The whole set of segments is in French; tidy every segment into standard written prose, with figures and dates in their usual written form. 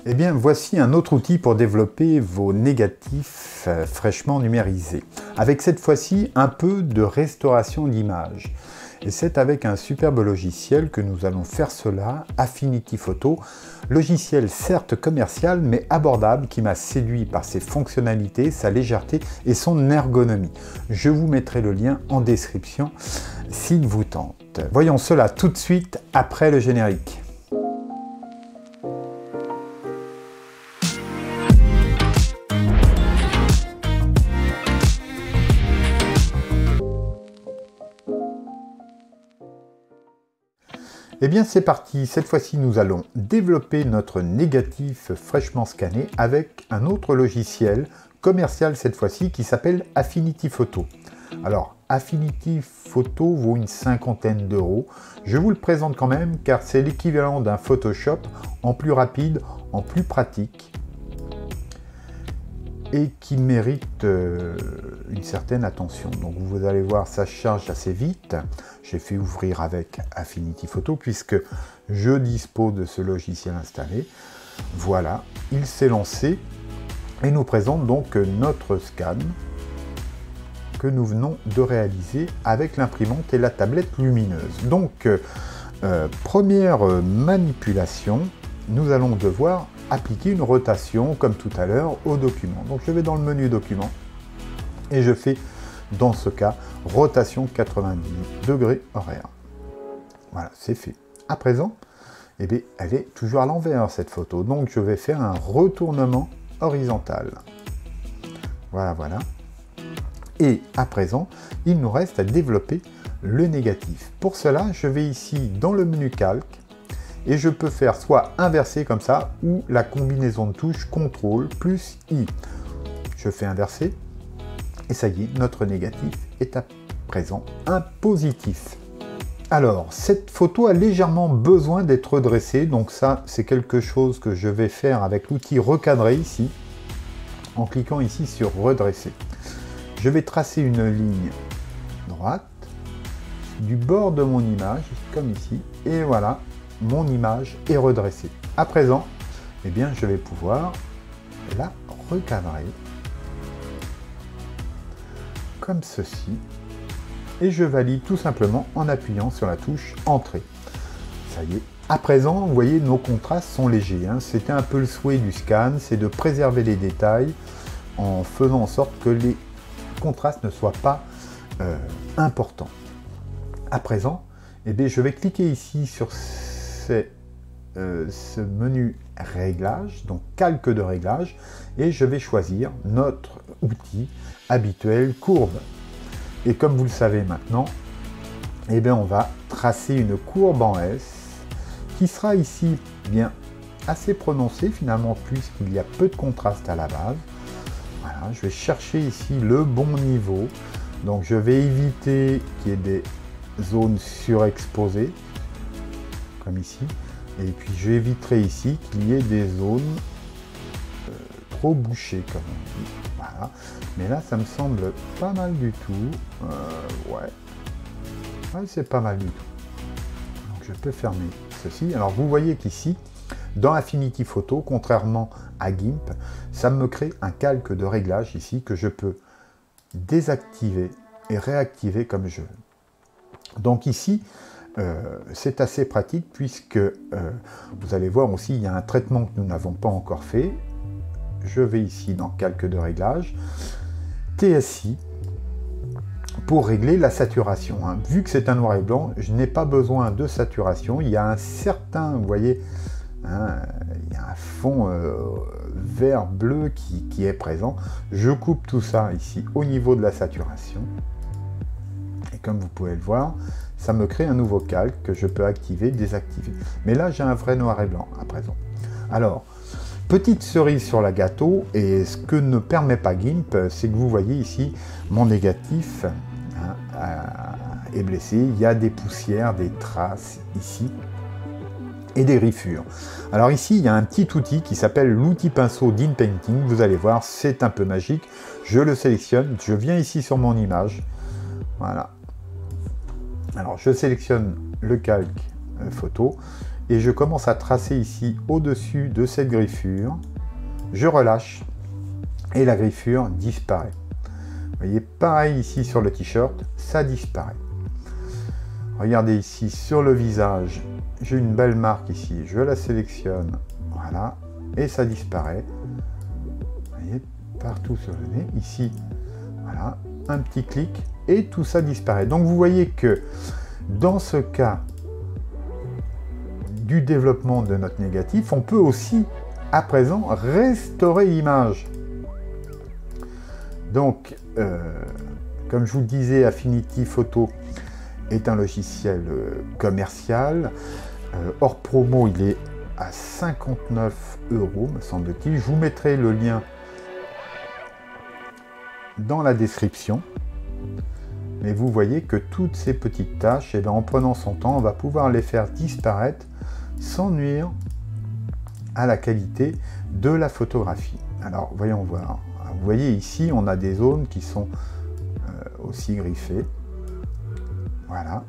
Eh bien, voici un autre outil pour développer vos négatifs fraîchement numérisés. Avec cette fois-ci, un peu de restauration d'image. Et c'est avec un superbe logiciel que nous allons faire cela, Affinity Photo. Logiciel certes commercial, mais abordable, qui m'a séduit par ses fonctionnalités, sa légèreté et son ergonomie. Je vous mettrai le lien en description s'il vous tente. Voyons cela tout de suite après le générique. Eh bien c'est parti, cette fois-ci nous allons développer notre négatif fraîchement scanné avec un autre logiciel commercial cette fois-ci qui s'appelle Affinity Photo. Alors Affinity Photo vaut une cinquantaine d'euros, je vous le présente quand même car c'est l'équivalent d'un Photoshop en plus rapide, en plus pratique et qui mérite une certaine attention. Donc vous allez voir, ça charge assez vite. J'ai fait ouvrir avec Affinity Photo puisque je dispose de ce logiciel installé. Voilà, il s'est lancé et nous présente donc notre scan que nous venons de réaliser avec l'imprimante et la tablette lumineuse. Donc, première manipulation, nous allons devoir appliquer une rotation comme tout à l'heure au document. Donc je vais dans le menu document et je fais dans ce cas rotation 90 degrés horaire. Voilà, c'est fait. À présent, eh bien, elle est toujours à l'envers cette photo, donc je vais faire un retournement horizontal. Voilà, voilà. Et à présent, il nous reste à développer le négatif. Pour cela, je vais ici dans le menu calque et je peux faire soit inverser comme ça ou la combinaison de touches CTRL plus I. Je fais inverser et ça y est, notre négatif est à présent un positif. Alors, cette photo a légèrement besoin d'être redressée, donc ça, c'est quelque chose que je vais faire avec l'outil recadrer ici, en cliquant ici sur redresser. Je vais tracer une ligne droite du bord de mon image, comme ici, et voilà, mon image est redressée. À présent, eh bien, je vais pouvoir la recadrer comme ceci et je valide tout simplement en appuyant sur la touche Entrée. Ça y est. À présent, vous voyez, nos contrastes sont légers. C'était un peu le souhait du scan, c'est de préserver les détails en faisant en sorte que les contrastes ne soient pas importants. À présent, eh bien, je vais cliquer ici sur ce menu réglage, donc calque de réglage, et je vais choisir notre outil habituel courbe. Et comme vous le savez maintenant, eh bien, on va tracer une courbe en S qui sera ici bien assez prononcée finalement puisqu'il y a peu de contraste à la base. Voilà, je vais chercher ici le bon niveau, donc je vais éviter qu'il y ait des zones surexposées comme ici. Et puis j'éviterai ici qu'il y ait des zones trop bouchées, comme on dit. Voilà. Mais là, ça me semble pas mal du tout. Ouais, c'est pas mal du tout. Donc je peux fermer ceci. Alors vous voyez qu'ici, dans Affinity Photo, contrairement à GIMP, ça me crée un calque de réglage ici que je peux désactiver et réactiver comme je veux. Donc ici, c'est assez pratique puisque vous allez voir aussi il y a un traitement que nous n'avons pas encore fait. Je vais ici dans calque de réglage, TSI, pour régler la saturation. Vu que c'est un noir et blanc, je n'ai pas besoin de saturation. Il y a un certain, vous voyez, il y a un fond vert bleu qui est présent. Je coupe tout ça ici au niveau de la saturation. Et comme vous pouvez le voir, ça me crée un nouveau calque que je peux activer, désactiver. Mais là, j'ai un vrai noir et blanc à présent. Alors, petite cerise sur la gâteau, et ce que ne permet pas GIMP, c'est que vous voyez ici, mon négatif est blessé. Il y a des poussières, des traces ici, et des griffures. Alors ici, il y a un petit outil qui s'appelle l'outil pinceau d'InPainting. Vous allez voir, c'est un peu magique. Je le sélectionne, je viens ici sur mon image. Voilà. Alors, je sélectionne le calque photo et je commence à tracer ici au-dessus de cette griffure. Je relâche et la griffure disparaît. Vous voyez, pareil ici sur le t-shirt, ça disparaît. Regardez ici sur le visage, j'ai une belle marque ici, je la sélectionne, voilà, et ça disparaît. Vous voyez, partout sur le nez, ici, voilà, un petit clic et tout ça disparaît. Donc vous voyez que dans ce cas du développement de notre négatif, on peut aussi à présent restaurer l'image. Donc, comme je vous le disais, Affinity Photo est un logiciel commercial. Hors promo, il est à 59 €, me semble-t-il. Je vous mettrai le lien dans la description. Mais vous voyez que toutes ces petites tâches, eh bien, en prenant son temps, on va pouvoir les faire disparaître sans nuire à la qualité de la photographie. Alors, voyons voir. Vous voyez ici, on a des zones qui sont aussi griffées. Voilà.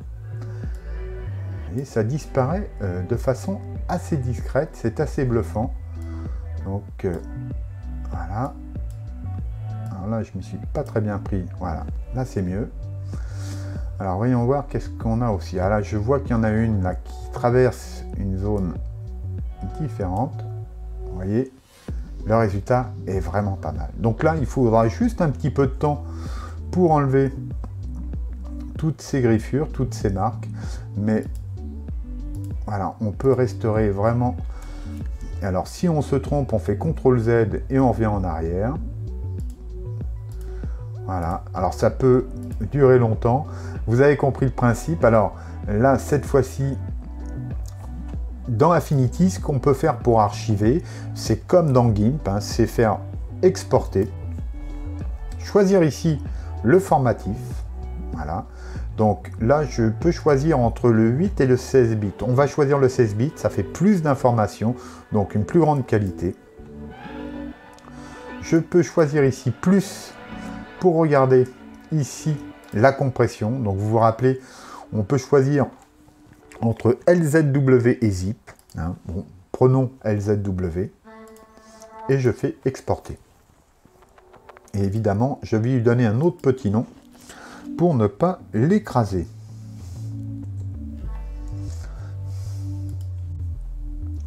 Et ça disparaît de façon assez discrète, c'est assez bluffant. Donc, voilà. Alors là, je ne me suis pas très bien pris. Voilà, là c'est mieux. Alors, voyons voir qu'est-ce qu'on a aussi. Ah là, je vois qu'il y en a une là qui traverse une zone différente. Vous voyez, le résultat est vraiment pas mal. Donc là, il faudra juste un petit peu de temps pour enlever toutes ces griffures, toutes ces marques. Mais voilà, on peut restaurer vraiment. Alors, si on se trompe, on fait CTRL Z et on revient en arrière. Voilà, alors ça peut durer longtemps. Vous avez compris le principe. Alors là, cette fois-ci, dans Affinity, ce qu'on peut faire pour archiver, c'est comme dans GIMP, hein, c'est faire exporter. Choisir ici le formatif. Voilà. Donc là, je peux choisir entre le 8 et le 16 bits. On va choisir le 16 bits, ça fait plus d'informations, donc une plus grande qualité. Je peux choisir ici plus pour regarder ici la compression. Donc vous vous rappelez, on peut choisir entre LZW et ZIP. Hein. Bon, prenons LZW et je fais exporter. Et évidemment, je vais lui donner un autre petit nom pour ne pas l'écraser.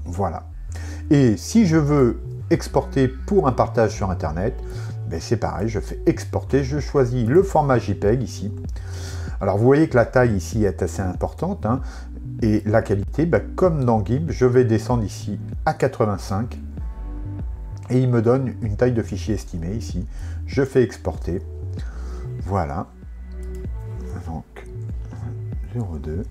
Voilà. Et si je veux exporter pour un partage sur Internet, ben c'est pareil, je fais exporter, je choisis le format JPEG ici. Alors vous voyez que la taille ici est assez importante, hein, et la qualité, ben, comme dans GIMP, je vais descendre ici à 85 et il me donne une taille de fichier estimée ici. Je fais exporter. Voilà. Donc 0,2.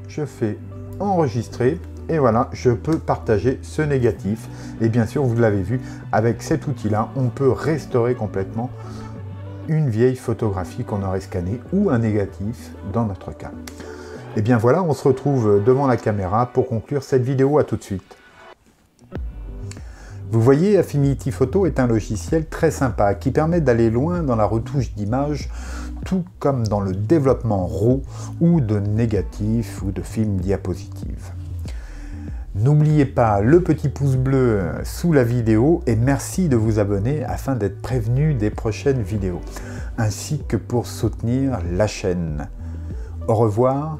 Je fais enregistrer. Et voilà, je peux partager ce négatif. Et bien sûr, vous l'avez vu, avec cet outil-là, on peut restaurer complètement une vieille photographie qu'on aurait scannée ou un négatif dans notre cas. Et bien voilà, on se retrouve devant la caméra pour conclure cette vidéo. À tout de suite. Vous voyez, Affinity Photo est un logiciel très sympa qui permet d'aller loin dans la retouche d'images, tout comme dans le développement RAW ou de négatifs ou de films diapositives. N'oubliez pas le petit pouce bleu sous la vidéo et merci de vous abonner afin d'être prévenu des prochaines vidéos, ainsi que pour soutenir la chaîne. Au revoir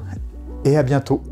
et à bientôt.